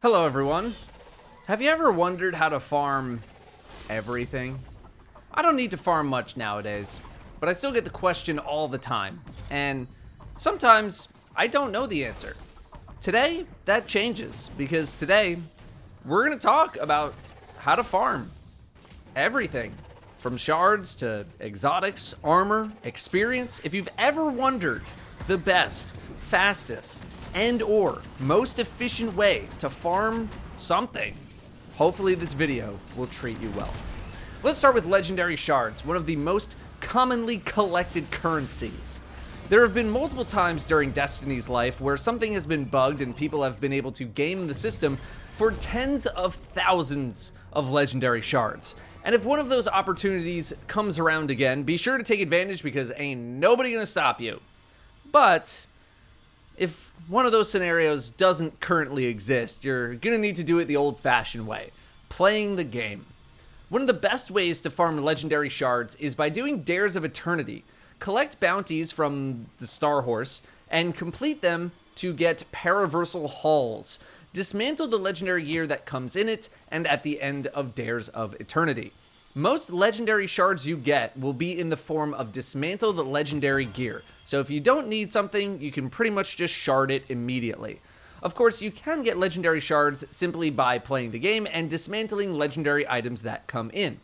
Hello everyone. Have you ever wondered how to farm everything? I don't need to farm much nowadays, but I still get the question all the time, and sometimes I don't know the answer. Today, that changes, because today, we're gonna talk about how to farm everything. From shards to exotics, armor, experience. If you've ever wondered the best, fastest, and or most efficient way to farm something, hopefully this video will treat you well. Let's start with legendary shards, one of the most commonly collected currencies. There have been multiple times during Destiny's life where something has been bugged and people have been able to game the system for tens of thousands of legendary shards. And if one of those opportunities comes around again, be sure to take advantage because ain't nobody gonna stop you. But if one of those scenarios doesn't currently exist, you're gonna need to do it the old-fashioned way, playing the game. One of the best ways to farm legendary shards is by doing Dares of Eternity. Collect bounties from the Star Horse and complete them to get Paraversal Halls. Dismantle the legendary gear that comes in it, and at the end of Dares of Eternity. Most legendary shards you get will be in the form of dismantle the legendary gear. So if you don't need something, you can pretty much just shard it immediately. Of course, you can get legendary shards simply by playing the game and dismantling legendary items that come in.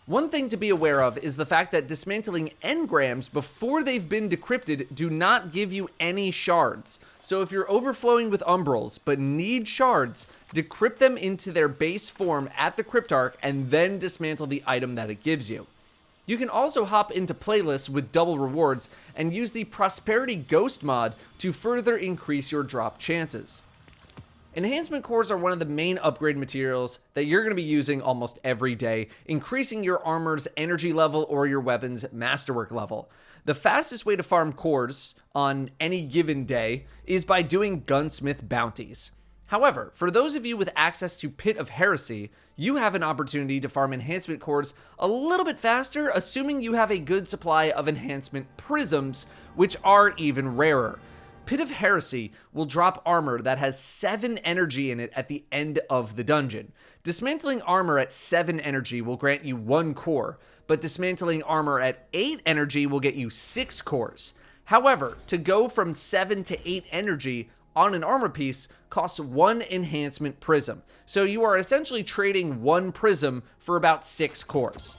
One thing to be aware of is the fact that dismantling engrams before they've been decrypted do not give you any shards. So if you're overflowing with umbrals but need shards, decrypt them into their base form at the cryptarch and then dismantle the item that it gives you. You can also hop into playlists with double rewards and use the Prosperity Ghost mod to further increase your drop chances. Enhancement cores are one of the main upgrade materials that you're going to be using almost every day, increasing your armor's energy level or your weapon's masterwork level. The fastest way to farm cores on any given day is by doing gunsmith bounties. However, for those of you with access to Pit of Heresy, you have an opportunity to farm enhancement cores a little bit faster, assuming you have a good supply of enhancement prisms, which are even rarer. Pit of Heresy will drop armor that has 7 energy in it at the end of the dungeon. Dismantling armor at 7 energy will grant you 1 core, but dismantling armor at 8 energy will get you 6 cores. However, to go from 7 to 8 energy on an armor piece costs 1 enhancement prism, so you are essentially trading 1 prism for about 6 cores.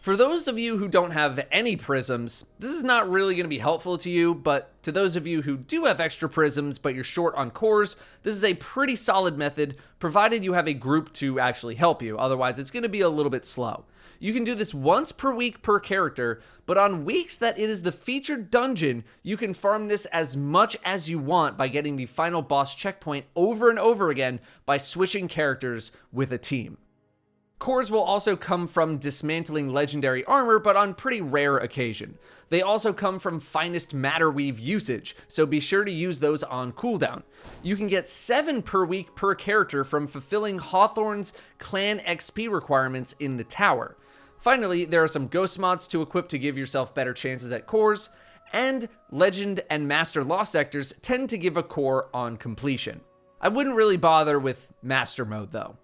For those of you who don't have any prisms, this is not really going to be helpful to you, but to those of you who do have extra prisms but you're short on cores, this is a pretty solid method, provided you have a group to actually help you, otherwise it's going to be a little bit slow. You can do this once per week per character, but on weeks that it is the featured dungeon, you can farm this as much as you want by getting the final boss checkpoint over and over again by switching characters with a team. Cores will also come from dismantling legendary armor, but on pretty rare occasion. They also come from finest matter weave usage, so be sure to use those on cooldown. You can get 7 per week per character from fulfilling Hawthorne's clan XP requirements in the tower. Finally, there are some ghost mods to equip to give yourself better chances at cores, and Legend and Master Lost sectors tend to give a core on completion. I wouldn't really bother with Master mode though.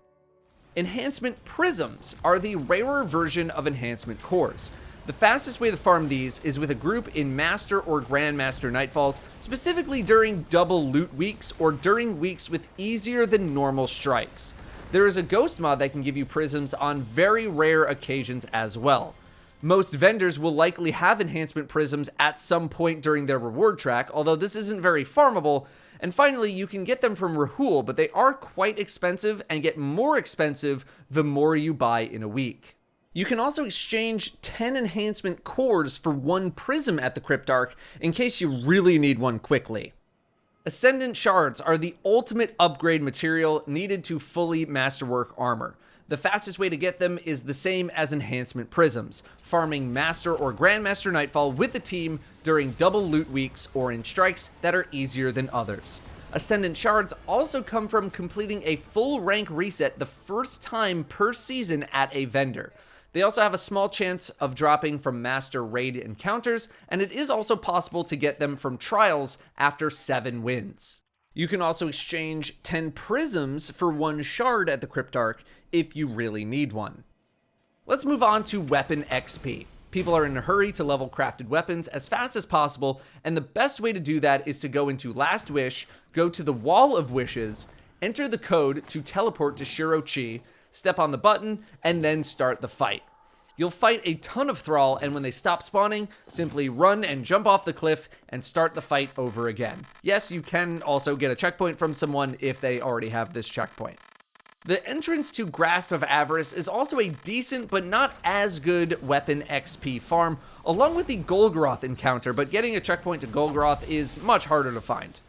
Enhancement Prisms are the rarer version of enhancement cores. The fastest way to farm these is with a group in Master or Grandmaster Nightfalls, specifically during double loot weeks or during weeks with easier than normal strikes. There is a ghost mod that can give you prisms on very rare occasions as well. Most vendors will likely have enhancement prisms at some point during their reward track, although this isn't very farmable. And finally, you can get them from Rahul, but they are quite expensive and get more expensive the more you buy in a week. You can also exchange 10 enhancement cores for 1 prism at the cryptarch in case you really need one quickly. Ascendant Shards are the ultimate upgrade material needed to fully masterwork armor. The fastest way to get them is the same as enhancement prisms, farming Master or Grandmaster Nightfall with a team during double loot weeks or in strikes that are easier than others. Ascendant Shards also come from completing a full rank reset the first time per season at a vendor. They also have a small chance of dropping from Master Raid encounters, and it is also possible to get them from trials after 7 wins. You can also exchange 10 prisms for 1 shard at the Cryptarch if you really need one. Let's move on to weapon XP. People are in a hurry to level crafted weapons as fast as possible, and the best way to do that is to go into Last Wish, go to the Wall of Wishes, enter the code to teleport to Shirochi, step on the button, and then start the fight. You'll fight a ton of Thrall, and when they stop spawning, simply run and jump off the cliff and start the fight over again. Yes, you can also get a checkpoint from someone if they already have this checkpoint. The entrance to Grasp of Avarice is also a decent but not as good weapon XP farm, along with the Golgoroth encounter, but getting a checkpoint to Golgoroth is much harder to find.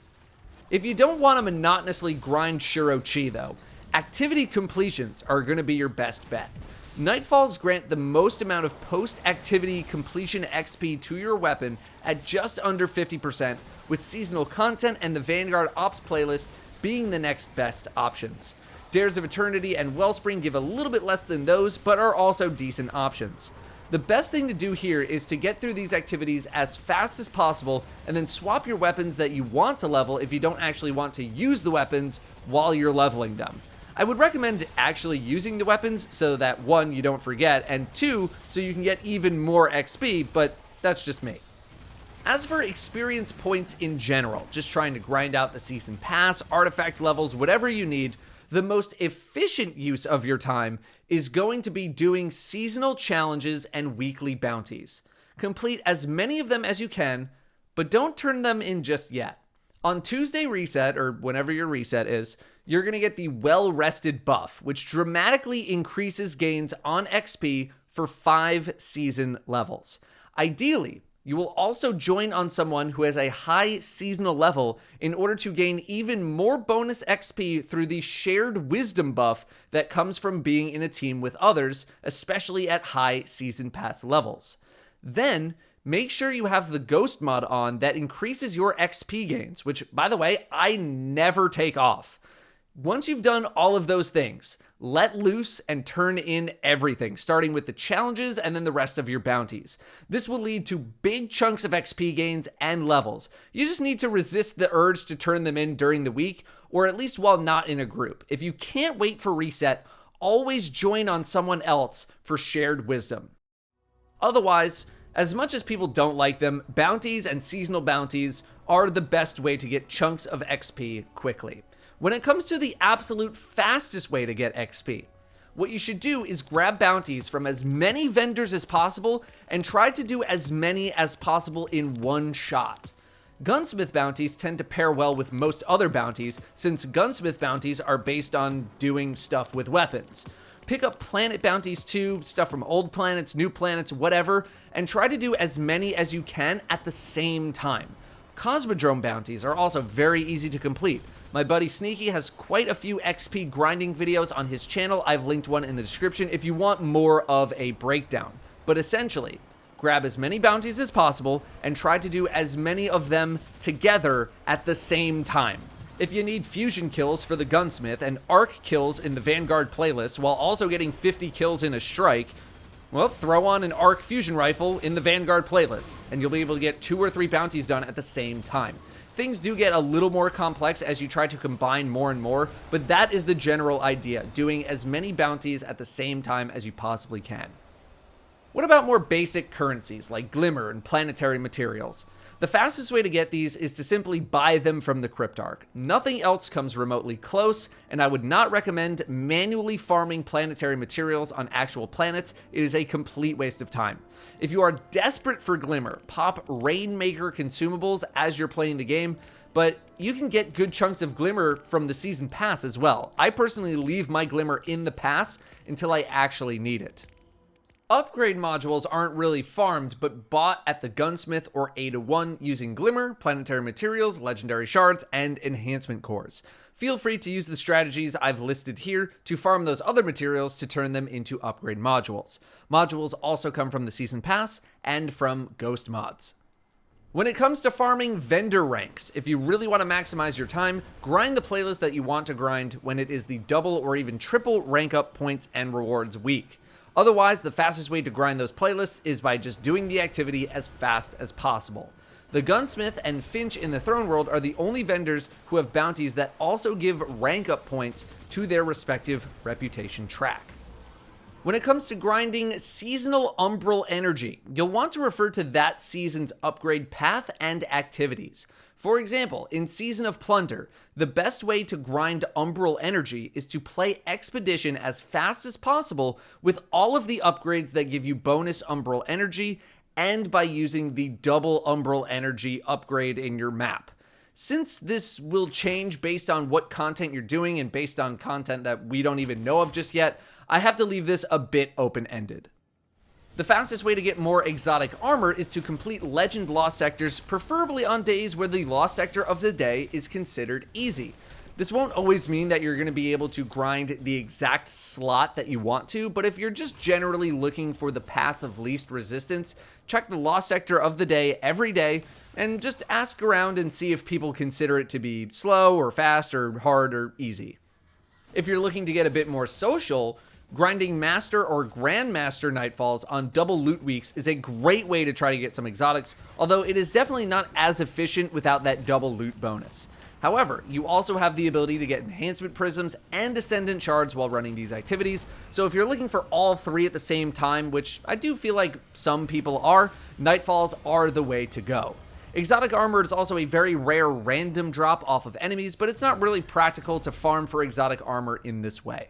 If you don't want to monotonously grind Shirochi though, activity completions are going to be your best bet. Nightfalls grant the most amount of post-activity completion XP to your weapon at just under 50%, with seasonal content and the Vanguard Ops playlist being the next best options. Dares of Eternity and Wellspring give a little bit less than those, but are also decent options. The best thing to do here is to get through these activities as fast as possible and then swap your weapons that you want to level if you don't actually want to use the weapons while you're leveling them. I would recommend actually using the weapons so that 1, you don't forget, and 2, so you can get even more XP, but that's just me. As for experience points in general, just trying to grind out the season pass, artifact levels, whatever you need, the most efficient use of your time is going to be doing seasonal challenges and weekly bounties. Complete as many of them as you can, but don't turn them in just yet. On Tuesday reset, or whenever your reset is, you're going to get the Well-Rested buff, which dramatically increases gains on XP for 5 season levels. Ideally, you will also join on someone who has a high seasonal level in order to gain even more bonus XP through the Shared Wisdom buff that comes from being in a team with others, especially at high season pass levels. Then, make sure you have the Ghost mod on that increases your XP gains, which, by the way, I never take off. Once you've done all of those things, let loose and turn in everything, starting with the challenges and then the rest of your bounties. This will lead to big chunks of XP gains and levels. You just need to resist the urge to turn them in during the week, or at least while not in a group. If you can't wait for reset, always join on someone else for Shared Wisdom. Otherwise, as much as people don't like them, bounties and seasonal bounties are the best way to get chunks of XP quickly. When it comes to the absolute fastest way to get XP, what you should do is grab bounties from as many vendors as possible and try to do as many as possible in one shot. Gunsmith bounties tend to pair well with most other bounties, since gunsmith bounties are based on doing stuff with weapons. Pick up planet bounties too, stuff from old planets, new planets, whatever, and try to do as many as you can at the same time. Cosmodrome bounties are also very easy to complete. My buddy Sneaky has quite a few XP grinding videos on his channel. I've linked one in the description if you want more of a breakdown. But essentially, grab as many bounties as possible and try to do as many of them together at the same time. If you need fusion kills for the gunsmith and arc kills in the Vanguard playlist while also getting 50 kills in a strike, well, throw on an arc fusion rifle in the Vanguard playlist, and you'll be able to get 2 or 3 bounties done at the same time. Things do get a little more complex as you try to combine more and more, but that is the general idea, doing as many bounties at the same time as you possibly can. What about more basic currencies like Glimmer and Planetary materials? The fastest way to get these is to simply buy them from the Cryptarch. Nothing else comes remotely close, and I would not recommend manually farming planetary materials on actual planets. It is a complete waste of time. If you are desperate for Glimmer, pop Rainmaker consumables as you're playing the game, but you can get good chunks of Glimmer from the Season Pass as well. I personally leave my Glimmer in the pass until I actually need it. Upgrade modules aren't really farmed, but bought at the Gunsmith or A1 using Glimmer, Planetary Materials, Legendary Shards, and Enhancement Cores. Feel free to use the strategies I've listed here to farm those other materials to turn them into upgrade modules. Modules also come from the Season Pass and from Ghost mods. When it comes to farming vendor ranks, if you really want to maximize your time, grind the playlist that you want to grind when it is the double or even triple rank up points and rewards week. Otherwise, the fastest way to grind those playlists is by just doing the activity as fast as possible. The Gunsmith and Finch in the Throne World are the only vendors who have bounties that also give rank up points to their respective reputation track. When it comes to grinding seasonal Umbral Energy, you'll want to refer to that season's upgrade path and activities. For example, in Season of Plunder, the best way to grind Umbral Energy is to play Expedition as fast as possible with all of the upgrades that give you bonus Umbral Energy, and by using the double Umbral Energy upgrade in your map. Since this will change based on what content you're doing and based on content that we don't even know of just yet, I have to leave this a bit open-ended. The fastest way to get more exotic armor is to complete Legend Lost Sectors, preferably on days where the Lost Sector of the day is considered easy. This won't always mean that you're going to be able to grind the exact slot that you want to, but if you're just generally looking for the path of least resistance, check the Lost Sector of the day every day, and just ask around and see if people consider it to be slow or fast or hard or easy. If you're looking to get a bit more social, grinding Master or Grandmaster Nightfalls on double loot weeks is a great way to try to get some exotics, although it is definitely not as efficient without that double loot bonus. However, you also have the ability to get Enhancement Prisms and Ascendant Shards while running these activities, so if you're looking for all three at the same time, which I do feel like some people are, Nightfalls are the way to go. Exotic armor is also a very rare random drop off of enemies, but it's not really practical to farm for exotic armor in this way.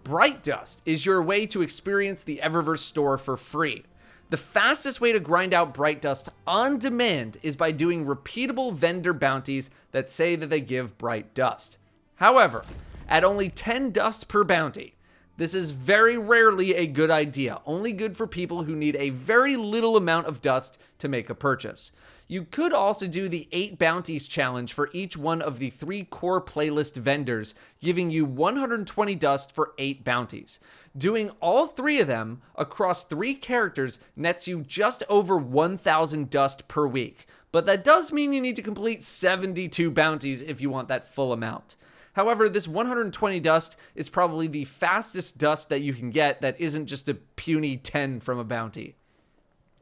Bright Dust is your way to experience the Eververse store for free. The fastest way to grind out Bright Dust on demand is by doing repeatable vendor bounties that say that they give Bright Dust. However, at only 10 dust per bounty, this is very rarely a good idea, only good for people who need a very little amount of dust to make a purchase. You could also do the 8 bounties challenge for each one of the 3 core playlist vendors, giving you 120 dust for 8 bounties. Doing all 3 of them across 3 characters nets you just over 1,000 dust per week, but that does mean you need to complete 72 bounties if you want that full amount. However, this 120 dust is probably the fastest dust that you can get that isn't just a puny 10 from a bounty.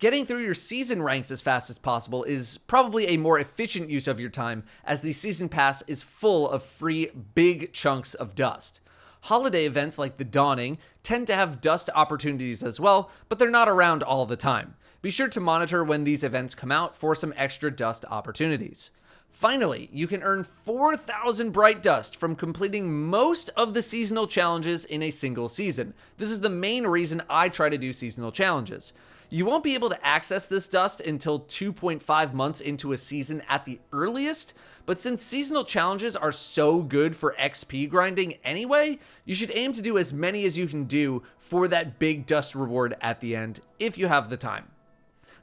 Getting through your season ranks as fast as possible is probably a more efficient use of your time, as the season pass is full of free big chunks of dust. Holiday events like the Dawning tend to have dust opportunities as well, but they're not around all the time. Be sure to monitor when these events come out for some extra dust opportunities. Finally, you can earn 4,000 Bright Dust from completing most of the seasonal challenges in a single season. This is the main reason I try to do seasonal challenges. You won't be able to access this dust until 2.5 months into a season at the earliest, but since seasonal challenges are so good for XP grinding anyway, you should aim to do as many as you can do for that big dust reward at the end, if you have the time.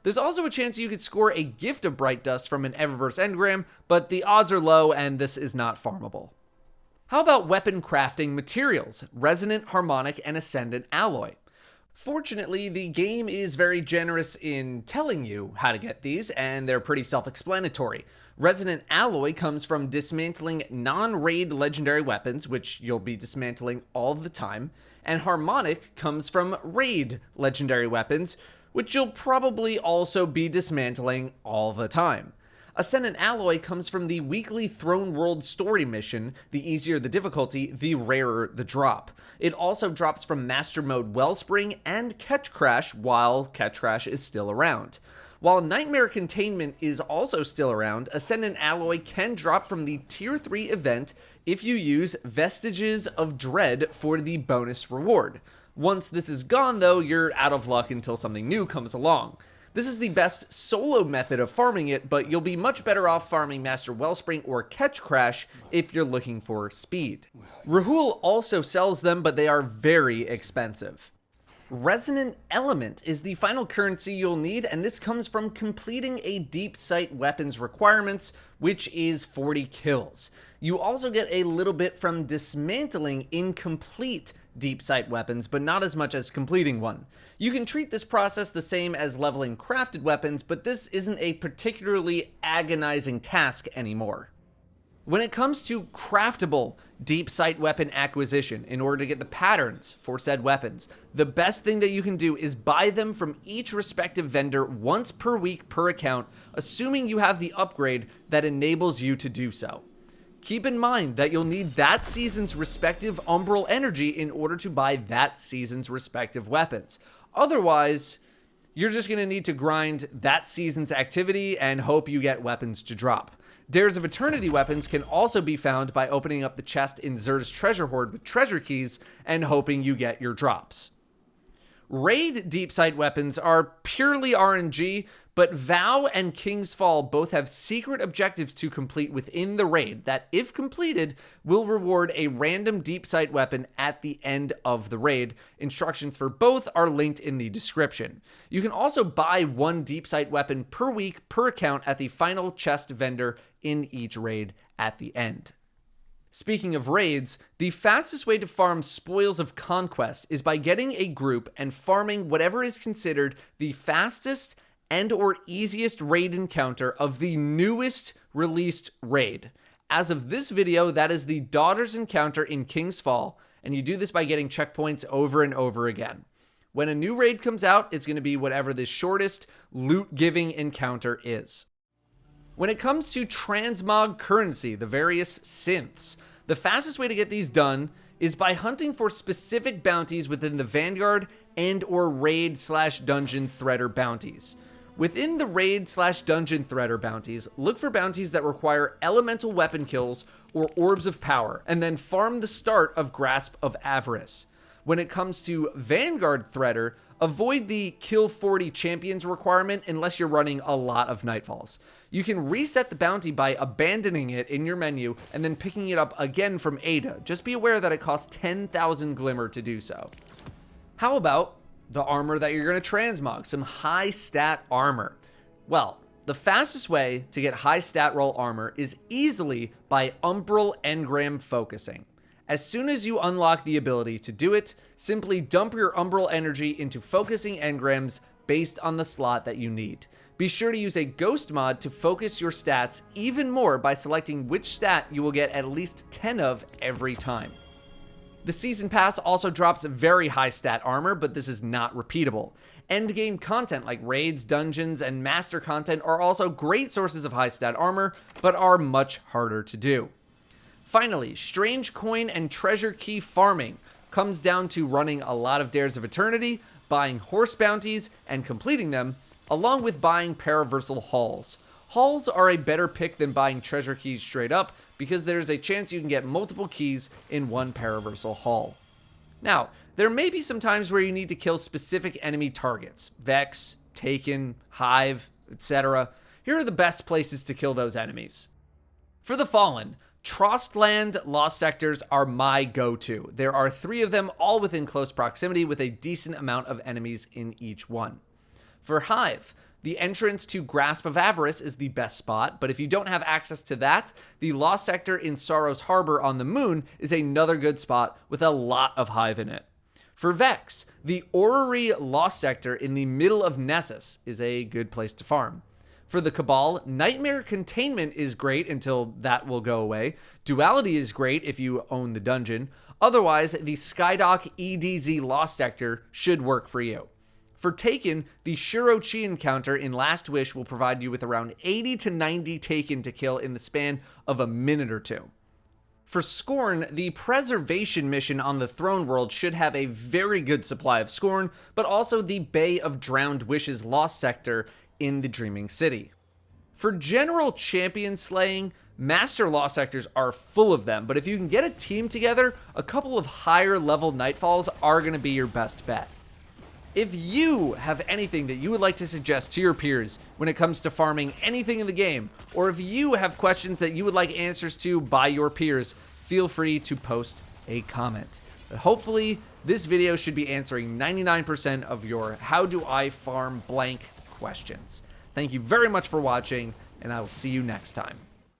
There's also a chance you could score a gift of Bright Dust from an Eververse engram, but the odds are low and this is not farmable. How about weapon crafting materials, Resonant, Harmonic, and Ascendant Alloy? Fortunately, the game is very generous in telling you how to get these, and they're pretty self-explanatory. Resonant Alloy comes from dismantling non-raid legendary weapons, which you'll be dismantling all the time, and Harmonic comes from raid legendary weapons, which you'll probably also be dismantling all the time. Ascendant Alloy comes from the weekly Throne World story mission. The easier the difficulty, the rarer the drop. It also drops from Master Mode Wellspring and Catch Crash while Catch Crash is still around. While Nightmare Containment is also still around, Ascendant Alloy can drop from the Tier 3 event if you use Vestiges of Dread for the bonus reward. Once this is gone though, you're out of luck until something new comes along. This is the best solo method of farming it, but you'll be much better off farming Master Wellspring or Catch Crash if you're looking for speed. Rahul also sells them, but they are very expensive. Resonant Element is the final currency you'll need, and this comes from completing a Deepsight Weapons requirements, which is 40 kills. You also get a little bit from dismantling incomplete Deepsight Weapons, but not as much as completing one. You can treat this process the same as leveling crafted weapons, but this isn't a particularly agonizing task anymore. When it comes to craftable Deepsight weapon acquisition in order to get the patterns for said weapons, the best thing that you can do is buy them from each respective vendor once per week per account, assuming you have the upgrade that enables you to do so. Keep in mind that you'll need that season's respective Umbral Energy in order to buy that season's respective weapons. Otherwise, you're just going to need to grind that season's activity and hope you get weapons to drop. Dares of Eternity weapons can also be found by opening up the chest in Xur's treasure hoard with treasure keys and hoping you get your drops. Raid Deepsight weapons are purely RNG, but Vow and King's Fall both have secret objectives to complete within the raid that, if completed, will reward a random Deepsight weapon at the end of the raid. Instructions for both are linked in the description. You can also buy one Deepsight weapon per week per account at the final chest vendor in each raid at the end. Speaking of raids, the fastest way to farm Spoils of Conquest is by getting a group and farming whatever is considered the fastest and or easiest raid encounter of the newest released raid. As of this video, that is the Daughters encounter in King's Fall, and you do this by getting checkpoints over and over again. When a new raid comes out, it's going to be whatever the shortest loot-giving encounter is. When it comes to Transmog currency, the various synths, the fastest way to get these done is by hunting for specific bounties within the Vanguard and or raid/dungeon threader bounties. Within the raid/dungeon threader bounties, look for bounties that require elemental weapon kills or orbs of power, and then farm the start of Grasp of Avarice. When it comes to Vanguard threader, avoid the kill 40 champions requirement unless you're running a lot of Nightfalls. You can reset the bounty by abandoning it in your menu and then picking it up again from Ada. Just be aware that it costs 10,000 Glimmer to do so. How about the armor that you're going to transmog, some high stat armor? Well, the fastest way to get high stat roll armor is easily by Umbral Engram focusing. As soon as you unlock the ability to do it, simply dump your Umbral Energy into focusing engrams based on the slot that you need. Be sure to use a ghost mod to focus your stats even more by selecting which stat you will get at least 10 of every time. The Season Pass also drops very high stat armor, but this is not repeatable. Endgame content like raids, dungeons, and master content are also great sources of high stat armor, but are much harder to do. Finally, strange coin and treasure key farming comes down to running a lot of Dares of Eternity, buying horse bounties, and completing them, along with buying paraversal hauls. Hauls are a better pick than buying treasure keys straight up because there's a chance you can get multiple keys in one paraversal haul. Now, there may be some times where you need to kill specific enemy targets, Vex, Taken, Hive, etc. Here are the best places to kill those enemies. For the Fallen, Trostland Lost Sectors are my go-to. There are 3 of them, all within close proximity with a decent amount of enemies in each one. For Hive, the entrance to Grasp of Avarice is the best spot, but if you don't have access to that, the Lost Sector in Sorrow's Harbor on the Moon is another good spot with a lot of Hive in it. For Vex, the Orrery Lost Sector in the middle of Nessus is a good place to farm. For the Cabal, Nightmare Containment is great until that will go away. Duality is great if you own the dungeon. Otherwise, the Skydock EDZ Lost Sector should work for you. For Taken, the Shirochi encounter in Last Wish will provide you with around 80 to 90 Taken to kill in the span of a minute or two. For Scorn, the Preservation mission on the Throne World should have a very good supply of Scorn, but also the Bay of Drowned Wishes Lost Sector in the Dreaming City. For general champion slaying, Master Lost Sectors are full of them, but if you can get a team together, a couple of higher level Nightfalls are going to be your best bet. If you have anything that you would like to suggest to your peers when it comes to farming anything in the game, or if you have questions that you would like answers to by your peers, feel free to post a comment. But hopefully, this video should be answering 99% of your how do I farm blank questions. Thank you very much for watching, and I will see you next time.